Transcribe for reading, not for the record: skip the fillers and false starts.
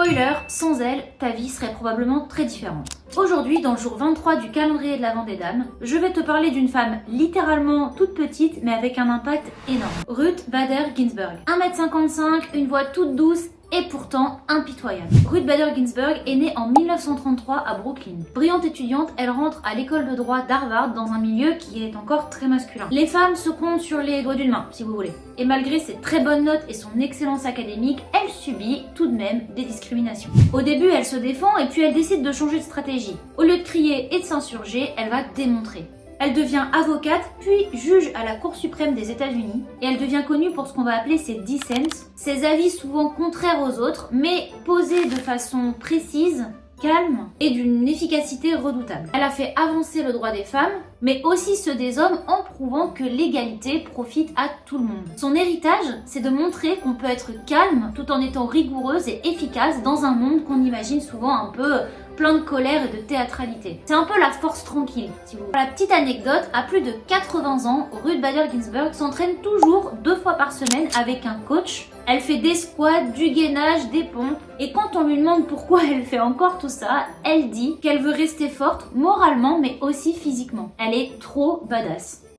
Spoiler, sans elle, ta vie serait probablement très différente. Aujourd'hui, dans le jour 23 du calendrier de l'Avent des Dames, je vais te parler d'une femme littéralement toute petite mais avec un impact énorme. Ruth Bader Ginsburg. 1m55, une voix toute douce et pourtant impitoyable. Ruth Bader Ginsburg est née en 1933 à Brooklyn. Brillante étudiante, elle rentre à l'école de droit d'Harvard dans un milieu qui est encore très masculin. Les femmes se comptent sur les doigts d'une main, si vous voulez. Et malgré ses très bonnes notes et son excellence académique, elle subit tout de même des discriminations. Au début, elle se défend et puis elle décide de changer de stratégie. Au lieu de crier et de s'insurger, elle va démontrer. Elle devient avocate, puis juge à la Cour suprême des États-Unis, et elle devient connue pour ce qu'on va appeler ses dissents, ses avis souvent contraires aux autres, mais posés de façon précise, calme et d'une efficacité redoutable. Elle a fait avancer le droit des femmes, mais aussi ceux des hommes en prouvant que l'égalité profite à tout le monde. Son héritage, c'est de montrer qu'on peut être calme tout en étant rigoureuse et efficace dans un monde qu'on imagine souvent un peu plein de colère et de théâtralité. C'est un peu la force tranquille, si vous voulez. Pour la petite anecdote, à plus de 80 ans, Ruth Bader Ginsburg s'entraîne toujours 2 fois par semaine avec un coach. Elle fait des squats, du gainage, des pompes. Et quand on lui demande pourquoi elle fait encore tout ça, elle dit qu'elle veut rester forte moralement mais aussi physiquement. Elle est trop badass.